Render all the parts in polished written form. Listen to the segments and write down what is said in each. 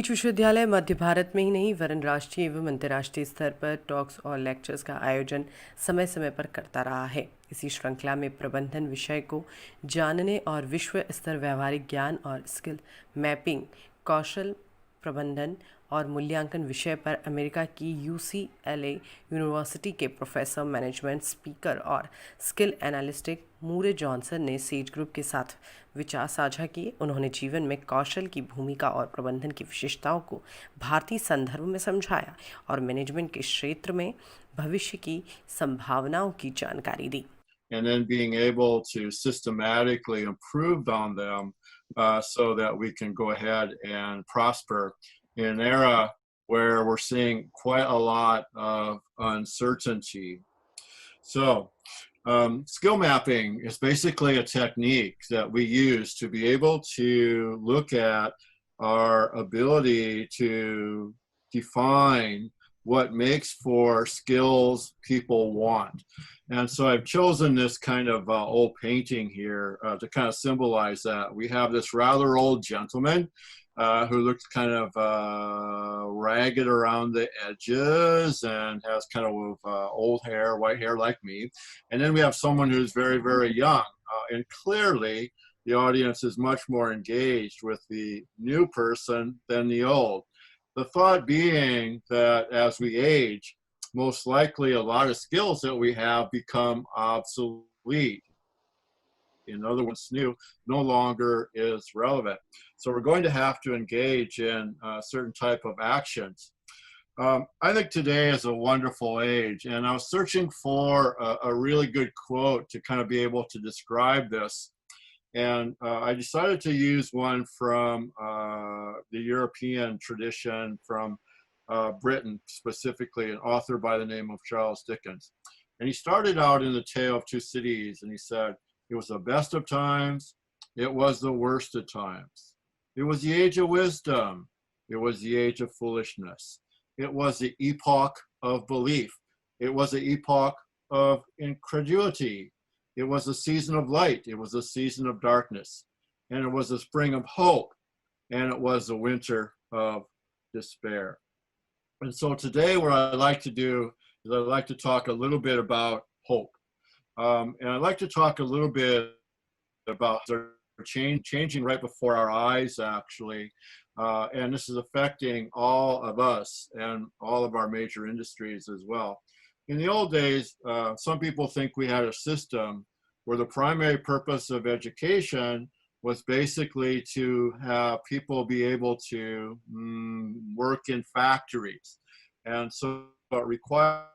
बीच विश्वविद्यालय मध्य भारत में ही नहीं वरन राष्ट्रीय एवं अंतर्राष्ट्रीय स्तर पर टॉक्स और लेक्चर्स का आयोजन समय समय पर करता रहा है। इसी श्रृंखला में प्रबंधन विषय को जानने और विश्व स्तर व्यावहारिक ज्ञान और स्किल मैपिंग, कौशल प्रबंधन और मूल्यांकन विषय पर अमेरिका की UCLA यूनिवर्सिटी के प्रोफेसर मैनेजमेंट स्पीकर और स्किल एनालिस्टिक मूरे जॉनसन ने सेज ग्रुप के साथ विचार साझा किए। उन्होंने जीवन में कौशल की भूमिका और प्रबंधन की विशेषताओं को भारतीय संदर्भ में समझाया और मैनेजमेंट के क्षेत्र में भविष्य की संभावनाओं की जानकारी दी। And then being able to systematically improve on them so that we can go ahead and prosper in an era where we're seeing quite a lot of uncertainty. So skill mapping is basically a technique that we use to be able to look at our ability to define what makes for skills people want. And so I've chosen this kind of old painting here to kind of symbolize that. We have this rather old gentleman who looks kind of ragged around the edges and has kind of old hair, white hair like me. And then we have someone who's very, very young. And clearly the audience is much more engaged with the new person than the old. The thought being that as we age, most likely a lot of skills that we have become obsolete. In other words, new no longer is relevant. So we're going to have to engage in certain type of actions. I think today is a wonderful age, and I was searching for a really good quote to kind of be able to describe this. And I decided to use one from the European tradition, from Britain specifically, an author by the name of Charles Dickens. And he started out in The Tale of Two Cities, and he said, it was the best of times, it was the worst of times. It was the age of wisdom, it was the age of foolishness. It was the epoch of belief. It was the epoch of incredulity. It was a season of light. It was a season of darkness. And it was a spring of hope. And it was a winter of despair. And so today what I'd like to do is I'd like to talk a little bit about hope. And I'd like to talk a little bit about changing right before our eyes, actually. And this is affecting all of us and all of our major industries as well. In the old days, some people think we had a system where the primary purpose of education was basically to have people be able to work in factories. And so it required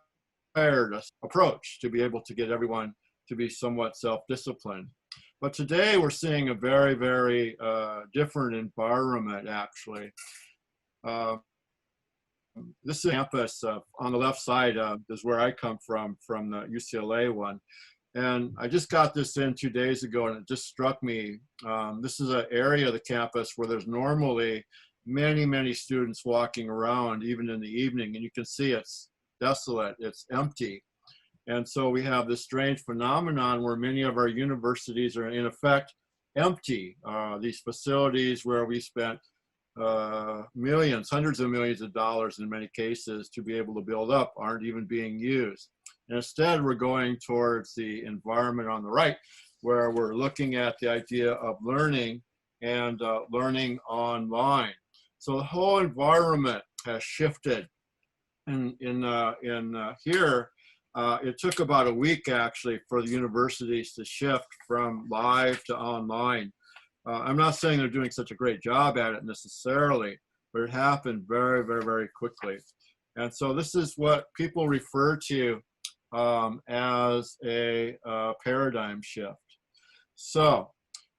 an approach to be able to get everyone to be somewhat self-disciplined. But today we're seeing a very, very different environment, actually. This is campus on the left side is where I come from the UCLA one. And I just got this in 2 days ago, and it just struck me. This is an area of the campus where there's normally many, many students walking around, even in the evening, and you can see it's desolate, it's empty. And so we have this strange phenomenon where many of our universities are in effect empty. These facilities where we spent millions, hundreds of millions of dollars in many cases to be able to build up aren't even being used. And instead, we're going towards the environment on the right, where we're looking at the idea of learning and learning online. So the whole environment has shifted. And here, it took about a week actually for the universities to shift from live to online. I'm not saying they're doing such a great job at it necessarily, but it happened very, very, very quickly. And so this is what people refer to as a paradigm shift. So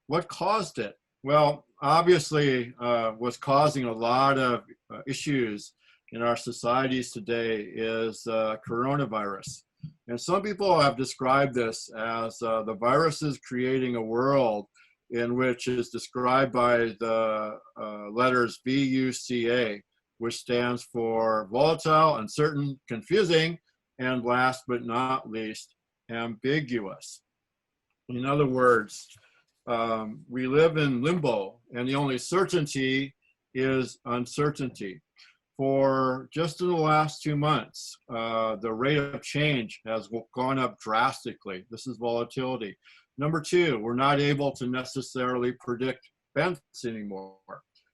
what caused it? Well, obviously what's causing a lot of issues in our societies today is coronavirus. And some people have described this as the virus is creating a world in which is described by the letters VUCA, which stands for volatile, uncertain, confusing, and last but not least, ambiguous. In other words, we live in limbo, and the only certainty is uncertainty. For just in the last 2 months, the rate of change has gone up drastically. This is volatility. Number two, we're not able to necessarily predict events anymore.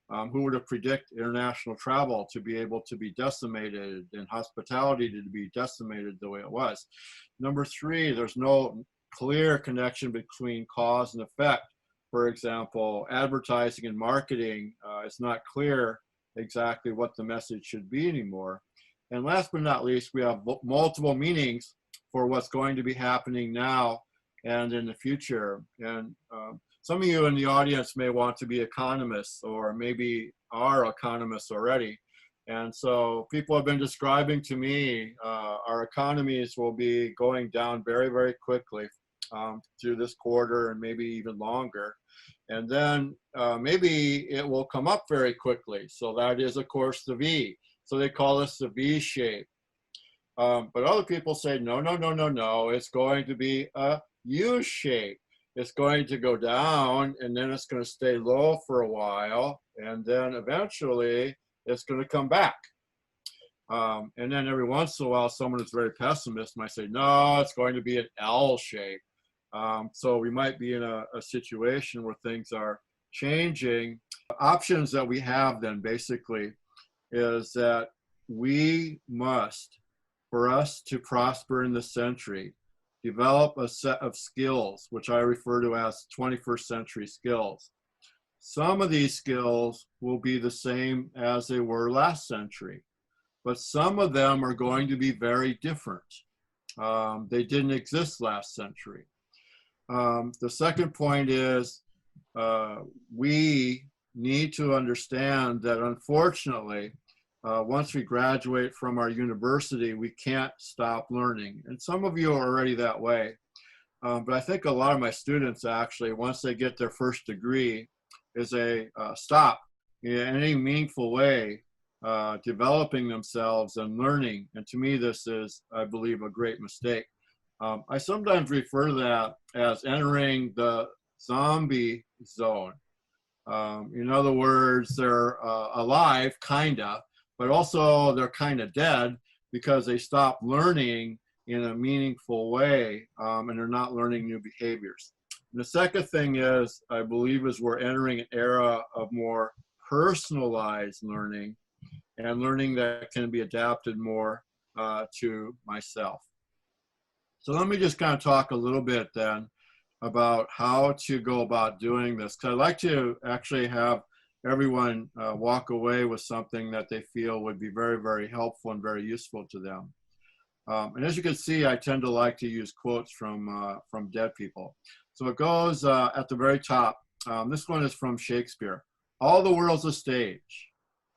Who would have predicted international travel to be able to be decimated and hospitality to be decimated the way it was? Number three, there's no clear connection between cause and effect. For example, advertising and marketing, it's not clear exactly what the message should be anymore. And last but not least, we have multiple meanings for what's going to be happening now and in the future. And some of you in the audience may want to be economists, or maybe are economists already. And so people have been describing to me our economies will be going down very, very quickly through this quarter and maybe even longer. And then maybe it will come up very quickly. So that is, of course, the V. So they call this the V shape. But other people say, no, no, no, no, no. It's going to be a U shape. It's going to go down, and then it's going to stay low for a while, and then eventually it's going to come back. And then every once in a while, someone who's very pessimist might say, no, it's going to be an L shape. So we might be in a situation where things are changing. Options that we have then basically is that we must, for us to prosper in this century, develop a set of skills, which I refer to as 21st century skills. Some of these skills will be the same as they were last century, but some of them are going to be very different. They didn't exist last century. The second point is we need to understand that unfortunately, once we graduate from our university, we can't stop learning. And some of you are already that way. But I think a lot of my students actually, once they get their first degree, is a stop in any meaningful way developing themselves and learning. And to me, this is, I believe, a great mistake. I sometimes refer to that as entering the zombie zone. In other words, they're alive, kinda, but also they're kind of dead because they stop learning in a meaningful way and they're not learning new behaviors. And the second thing is, I believe, is we're entering an era of more personalized learning and learning that can be adapted more to myself. So let me just kind of talk a little bit then about how to go about doing this. Because I'd like to actually have everyone walk away with something that they feel would be very, very helpful and very useful to them. And as you can see, I tend to like to use quotes from dead people. So it goes at the very top. This one is from Shakespeare. All the world's a stage,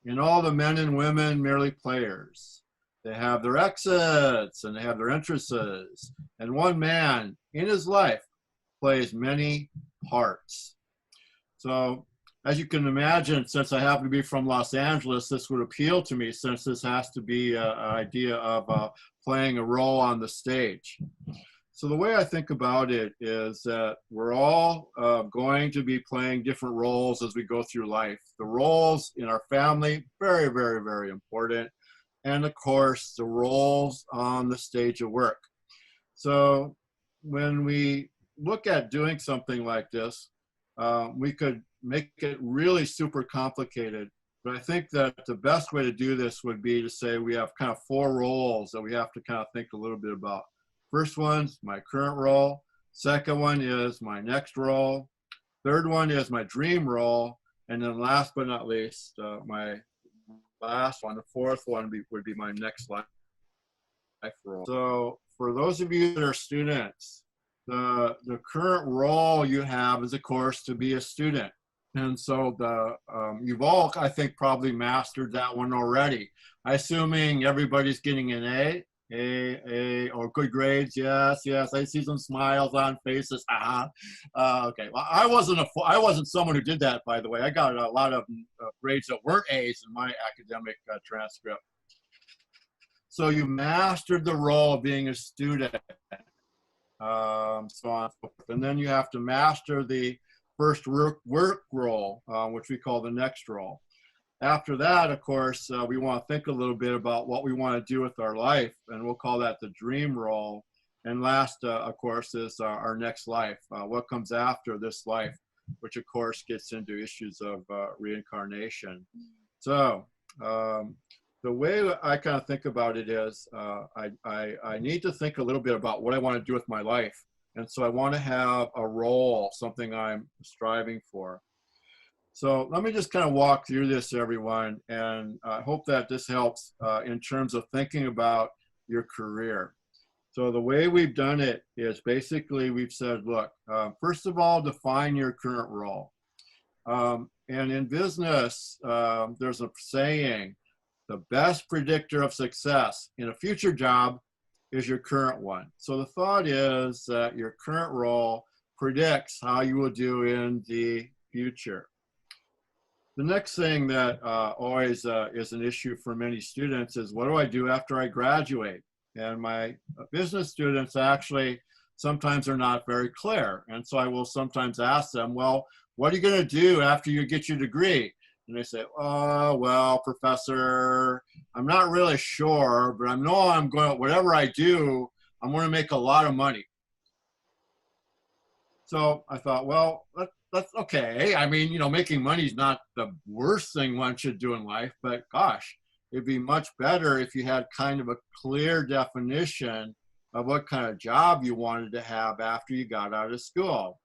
and all the men and women merely players. They have their exits and they have their entrances, and one man in his life plays many parts. So as you can imagine, since I happen to be from Los Angeles, this would appeal to me, since this has to be an idea of playing a role on the stage. So the way I think about it is that we're all going to be playing different roles as we go through life. The roles in our family, very, very, very important. And of course, the roles on the stage of work. So when we look at doing something like this, we could make it really super complicated. But I think that the best way to do this would be to say we have kind of 4 roles that we have to kind of think a little bit about. First one's my current role. Second one is my next role. Third one is my dream role. And then last but not least, my last one, the fourth one would be my next life role. So for those of you that are students, the current role you have is, of course, to be a student. And so you've all, I think, probably mastered that one already. Assuming everybody's getting an A, or good grades. Yes, yes. I see some smiles on faces. Okay. Well, I wasn't someone who did that, by the way. I got a lot of grades that weren't A's in my academic transcript. So you mastered the role of being a student, so on and so forth. And then you have to master the first work role, which we call the next role. After that, of course, we want to think a little bit about what we want to do with our life, and we'll call that the dream role. And last, of course, is our next life, what comes after this life, which of course gets into issues of reincarnation. So the way I kind of think about it is I need to think a little bit about what I want to do with my life. And so I want to have a role, something I'm striving for. So let me just kind of walk through this, everyone, and I hope that this helps in terms of thinking about your career. So the way we've done it is basically we've said, look, first of all, define your current role. And in business, there's a saying, the best predictor of success in a future job is your current one. So the thought is that your current role predicts how you will do in the future. The next thing that always is an issue for many students is, what do I do after I graduate? And my business students actually sometimes are not very clear. And so I will sometimes ask them, well, what are you going to do after you get your degree? And they say, oh, well, professor, I'm not really sure, but I know I'm going, whatever I do, I'm going to make a lot of money. So I thought, well, that's okay. I mean, you know, making money is not the worst thing one should do in life, but gosh, it'd be much better if you had kind of a clear definition of what kind of job you wanted to have after you got out of school.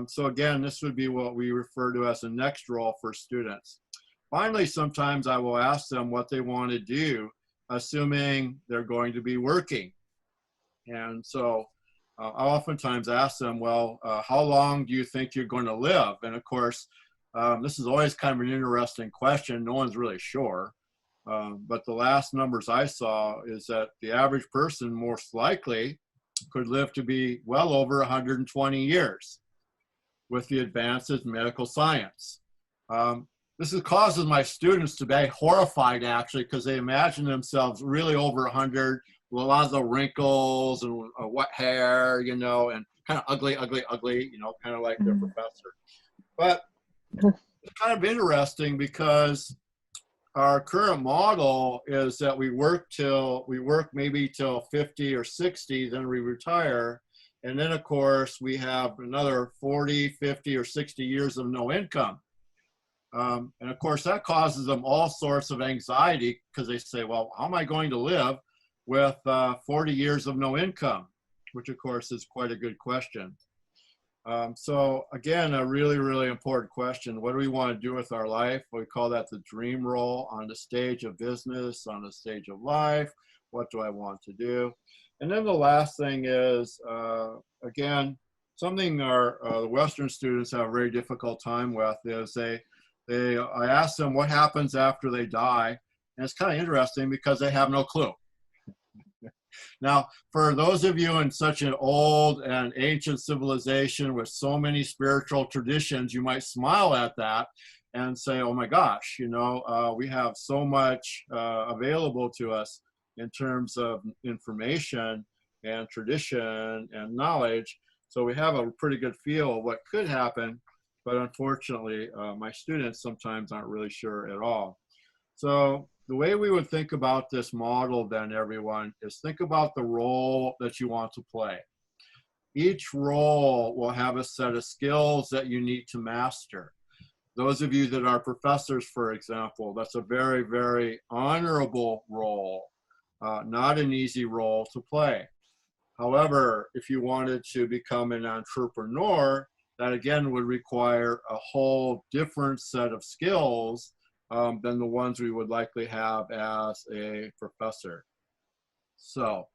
So again, this would be what we refer to as the next role for students. Finally, sometimes I will ask them what they want to do, assuming they're going to be working. And so I oftentimes ask them, well, how long do you think you're going to live? And of course, this is always kind of an interesting question. No one's really sure. But the last numbers I saw is that the average person most likely could live to be well over 120 years with the advances in medical science. This causes my students to be horrified, actually, because they imagine themselves really over 100, with a lot of the wrinkles and wet hair, you know, and kind of ugly, you know, kind of like their professor. But it's kind of interesting because our current model is that we work maybe till 50 or 60, then we retire. And then, of course, we have another 40, 50, or 60 years of no income. And, of course, that causes them all sorts of anxiety because they say, well, how am I going to live with 40 years of no income? Which, of course, is quite a good question. So, again, a really, really important question. What do we want to do with our life? We call that the dream role on the stage of business, on the stage of life. What do I want to do? And then the last thing is, again, something the Western students have a very difficult time with is I ask them what happens after they die. And it's kind of interesting because they have no clue. Now, for those of you in such an old and ancient civilization with so many spiritual traditions, you might smile at that and say, oh my gosh, you know, we have so much available to us in terms of information and tradition and knowledge. So we have a pretty good feel of what could happen, but unfortunately, my students sometimes aren't really sure at all. So the way we would think about this model then, everyone, is think about the role that you want to play. Each role will have a set of skills that you need to master. Those of you that are professors, for example, that's a very, very honorable role. Not an easy role to play. However, if you wanted to become an entrepreneur, that again would require a whole different set of skills than the ones we would likely have as a professor. So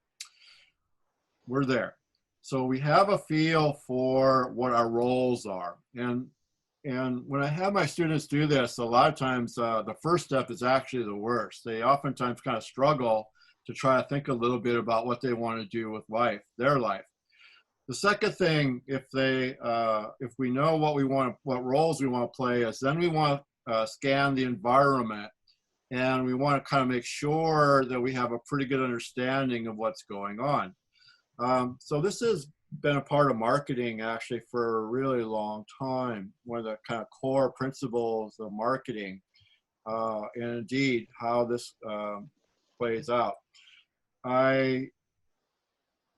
we're there. So we have a feel for what our roles are. And when I have my students do this, a lot of times the first step is actually the worst. They oftentimes kind of struggle to try to think a little bit about what they want to do with life, their life. The second thing, if we know what roles we want to play, is then we want to scan the environment, and we want to kind of make sure that we have a pretty good understanding of what's going on. So this has been a part of marketing actually for a really long time. One of the kind of core principles of marketing and indeed how this plays out. I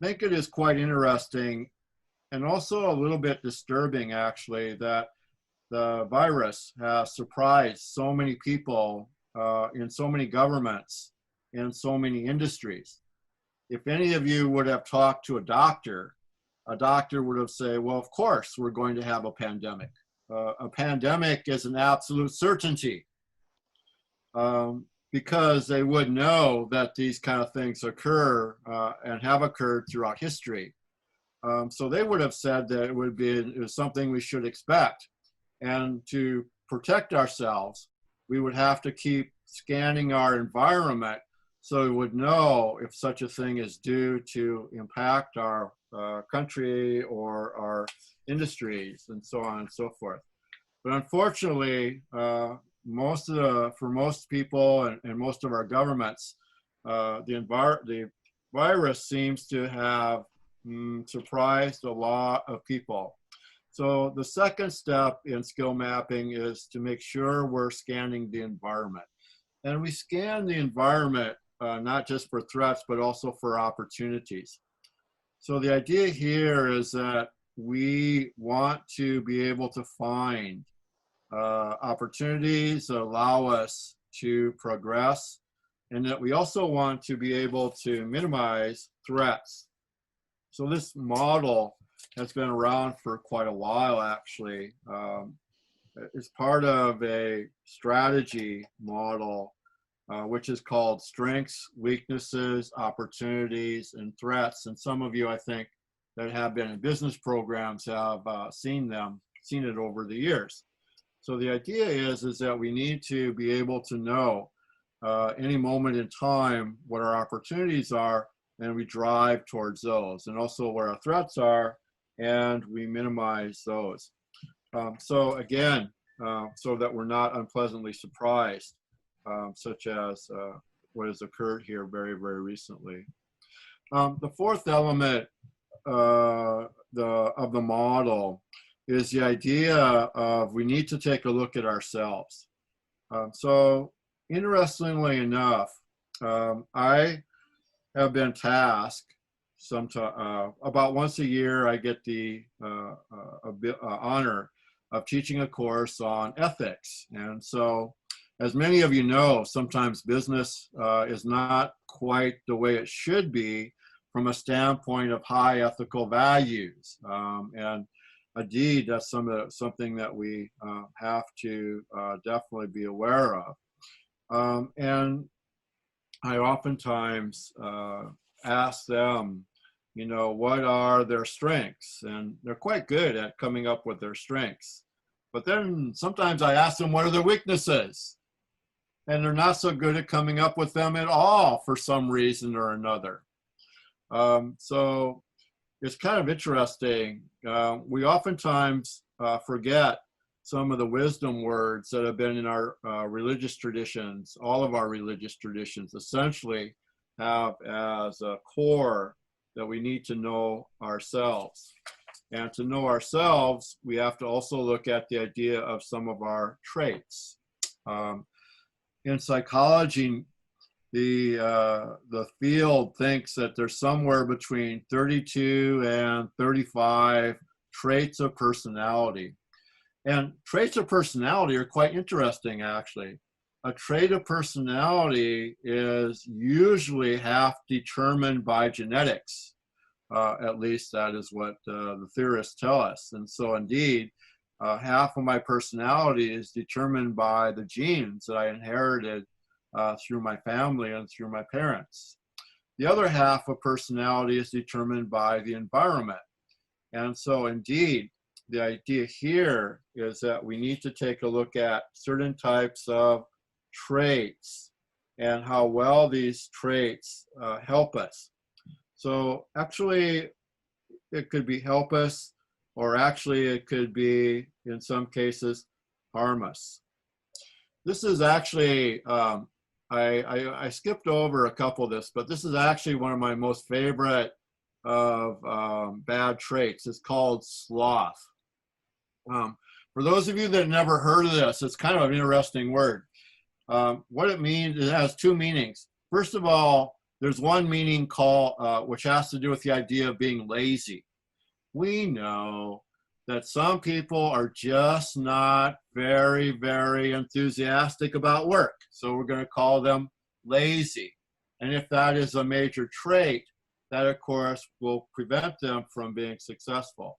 think it is quite interesting and also a little bit disturbing, actually, that the virus has surprised so many people in so many governments, in so many industries. If any of you would have talked to a doctor would have said, well, of course, we're going to have a pandemic. A pandemic is an absolute certainty, because they would know that these kind of things occur and have occurred throughout history. So they would have said that it was something we should expect. And to protect ourselves, we would have to keep scanning our environment so we would know if such a thing is due to impact our country or our industries and so on and so forth. But unfortunately, for most people and most of our governments, the virus seems to have surprised a lot of people. So the second step in skill mapping is to make sure we're scanning the environment. And we scan the environment not just for threats, but also for opportunities. So the idea here is that we want to be able to find opportunities that allow us to progress, and that we also want to be able to minimize threats. So this model has been around for quite a while, actually. It's part of a strategy model, which is called strengths, weaknesses, opportunities, and threats. And some of you, I think, that have been in business programs have seen it over the years. So the idea is that we need to be able to know any moment in time what our opportunities are, and we drive towards those, and also where our threats are, and we minimize those. So again, so that we're not unpleasantly surprised, such as what has occurred here very, very recently. The fourth element of the model is the idea of we need to take a look at ourselves. So interestingly enough, I have been tasked about once a year. I get the honor of teaching a course on ethics. And so, as many of you know, sometimes business is not quite the way it should be from a standpoint of high ethical values. And indeed, that's something that we have to definitely be aware of. And I oftentimes ask them, what are their strengths? And they're quite good at coming up with their strengths. But then sometimes I ask them, what are their weaknesses? And they're not so good at coming up with them at all for some reason or another. So it's kind of interesting. We oftentimes forget some of the wisdom words that have been in our religious traditions. All of our religious traditions essentially have as a core that we need to know ourselves. And to know ourselves, we have to also look at the idea of some of our traits. In psychology, the field thinks that there's somewhere between 32 and 35 traits of personality. And traits of personality are quite interesting, actually. A trait of personality is usually half determined by genetics. At least that is what the theorists tell us. And so indeed, half of my personality is determined by the genes that I inherited through my family and through my parents. The other half of personality is determined by the environment. And so indeed, the idea here is that we need to take a look at certain types of traits and how well these traits help us. So actually, it could be help us, or actually it could be, in some cases, harm us. This is actually, I skipped over a couple of this, but this is actually one of my most favorite of bad traits. It's called sloth. For those of you that never heard of this, it's kind of an interesting word. What it means, it has two meanings. First of all, there's one meaning which has to do with the idea of being lazy. We know that some people are just not very, very enthusiastic about work. So we're going to call them lazy. And if that is a major trait, that of course will prevent them from being successful.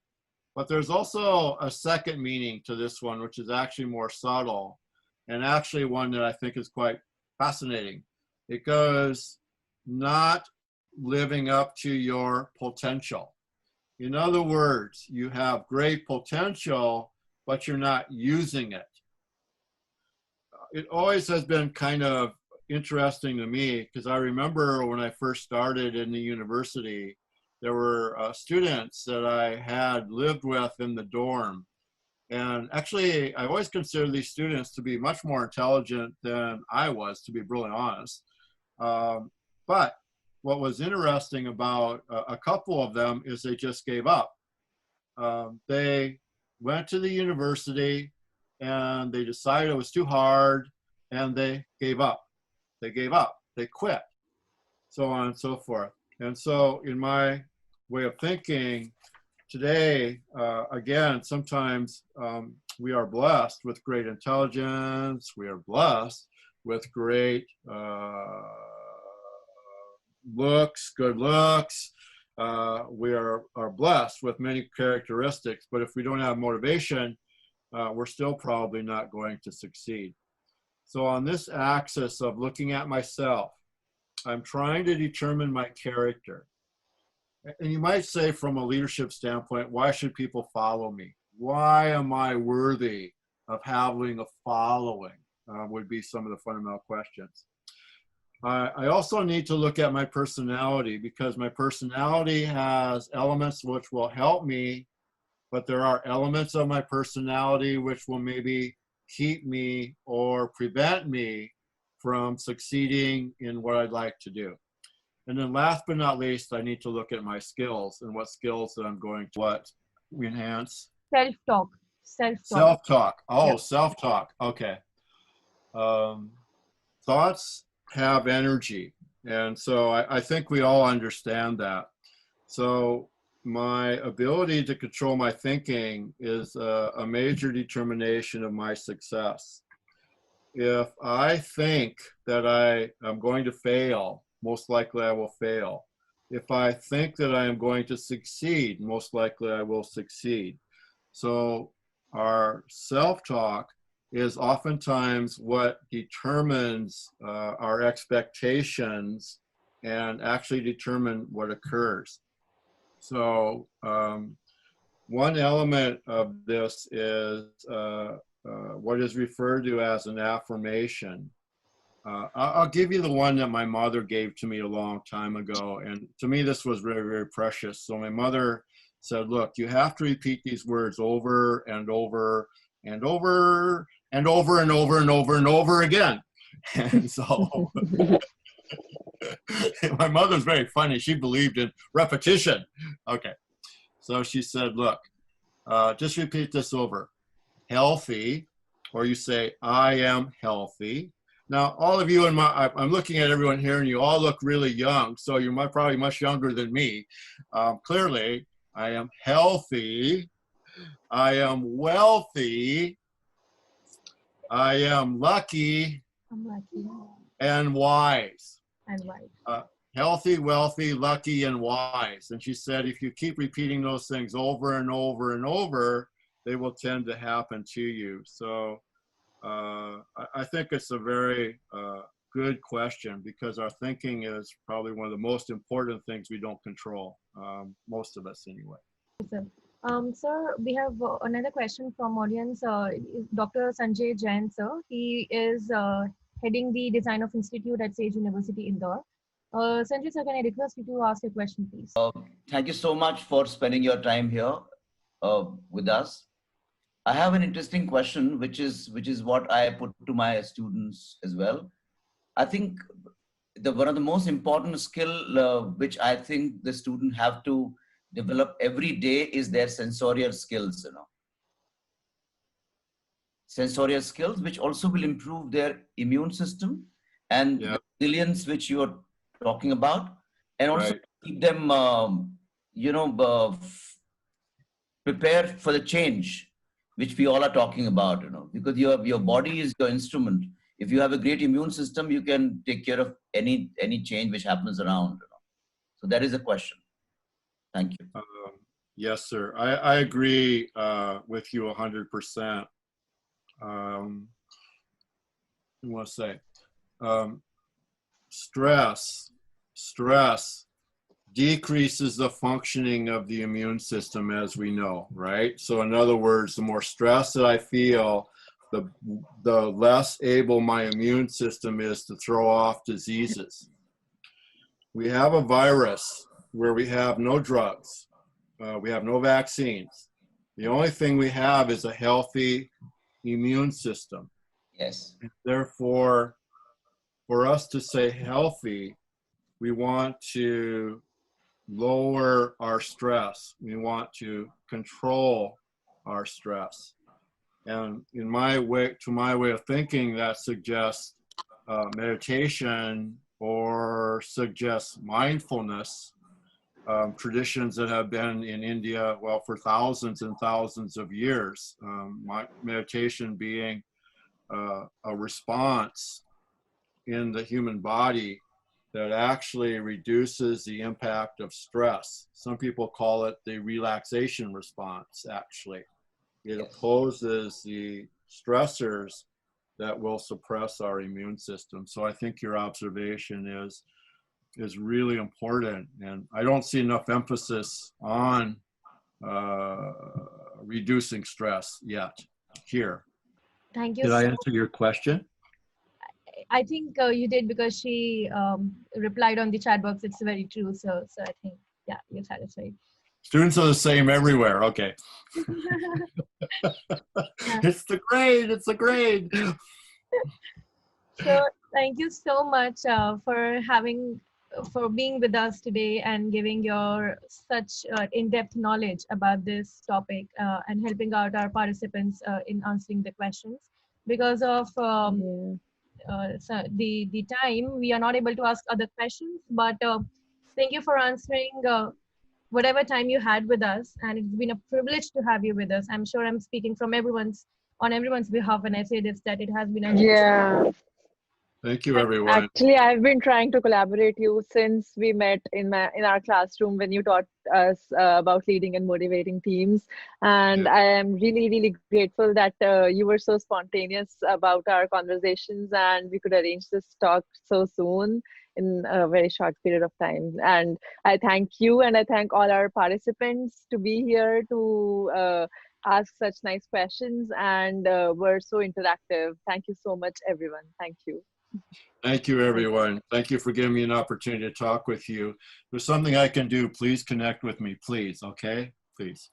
But there's also a second meaning to this one, which is actually more subtle, and actually one that I think is quite fascinating. It goes, not living up to your potential. In other words, you have great potential, but you're not using it. It always has been kind of interesting to me, because I remember when I first started in the university, there were students that I had lived with in the dorm. And actually, I always considered these students to be much more intelligent than I was, to be brutally honest. But what was interesting about a couple of them is they just gave up. They went to the university and they decided it was too hard and they gave up. They gave up. They quit, so on and so forth. And so in my way of thinking today, again, sometimes we are blessed with great intelligence. We are blessed with great looks, good looks. We are blessed with many characteristics, but if we don't have motivation, we're still probably not going to succeed. So on this axis of looking at myself, I'm trying to determine my character. And you might say, from a leadership standpoint, why should people follow me? Why am I worthy of having a following? Would be some of the fundamental questions. I also need to look at my personality, because my personality has elements which will help me, but there are elements of my personality which will maybe keep me or prevent me from succeeding in what I'd like to do. And then last but not least, I need to look at my skills and what skills that I'm going to enhance. Self-talk. Self-talk. Oh, Yeah. self-talk. Okay. Thoughts have energy. And so I think we all understand that. So my ability to control my thinking is a major determination of my success. If I think that I am going to fail, most likely I will fail. If I think that I am going to succeed, most likely I will succeed. So our self-talk is oftentimes what determines our expectations and actually determine what occurs. So one element of this is what is referred to as an affirmation. I'll give you the one that my mother gave to me a long time ago. And to me, this was very, very precious. So my mother said, look, you have to repeat these words over and over and over and over and over and over and over again. And so my mother's very funny. She believed in repetition. Okay. So she said, look, just repeat this over. Healthy, or you say, I am healthy. Now, all of you, I'm looking at everyone here, and you all look really young, so you're probably much younger than me. Clearly, I am healthy. I am wealthy. I am lucky. I'm lucky. And wise. I'm wise. Healthy, wealthy, lucky, and wise. And she said, if you keep repeating those things over and over and over, they will tend to happen to you. So I think it's a very good question, because our thinking is probably one of the most important things we don't control, most of us anyway. Sir, we have another question from audience. Dr. Sanjay Jain, sir. He is heading the Design of Institute at Sage University, Indore. Sanjay, sir, can I request you to ask your question, please? Thank you so much for spending your time here with us. I have an interesting question, which is what I put to my students as well. I think one of the most important skill which I think the student have to develop every day is their sensorial skills. sensorial skills, which also will improve their immune system and Yeah. the resilience which you are talking about, and also Right. keep them, prepared for the change which we all are talking about, because your body is your instrument. If you have a great immune system, you can take care of any change which happens around. So that is a question. Thank you. Yes, sir. I agree with you 100%. I want to say stress decreases the functioning of the immune system, as we know, right? So in other words, the more stress that I feel, the less able my immune system is to throw off diseases. We have a virus where we have no drugs. We have no vaccines. The only thing we have is a healthy immune system. Yes. Therefore, for us to stay healthy, we want to lower our stress. We want to control our stress. And to my way of thinking, that suggests meditation or suggests mindfulness. Traditions that have been in India, well, for thousands and thousands of years. Meditation being a response in the human body that actually reduces the impact of stress. Some people call it the relaxation response, actually. It opposes the stressors that will suppress our immune system. So I think your observation is really important. And I don't see enough emphasis on reducing stress yet here. Thank you. Did I answer your question? I think you did, because she replied on the chat box. It's very true. So I think, yeah, you're satisfied. Students are the same everywhere. Okay. It's the grade. It's the grade. So thank you so much for being with us today and giving your such in-depth knowledge about this topic and helping out our participants in answering the questions. Because of so the time, we are not able to ask other questions, but thank you for answering whatever time you had with us, and it's been a privilege to have you with us. I'm sure I'm speaking from on everyone's behalf when I say this, that it has been a Yeah. Thank you, everyone. Actually, I've been trying to collaborate you since we met in our classroom when you taught us about leading and motivating teams. And Yeah. I am really, really grateful that you were so spontaneous about our conversations, and we could arrange this talk so soon in a very short period of time. And I thank you, and I thank all our participants to be here to ask such nice questions, and were so interactive. Thank you so much, everyone. Thank you. Thank you, everyone. Thank you for giving me an opportunity to talk with you. If there's something I can do, please connect with me, please. Okay? Please.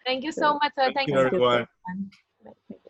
Thank you so much, sir. Thank you, everyone. So much.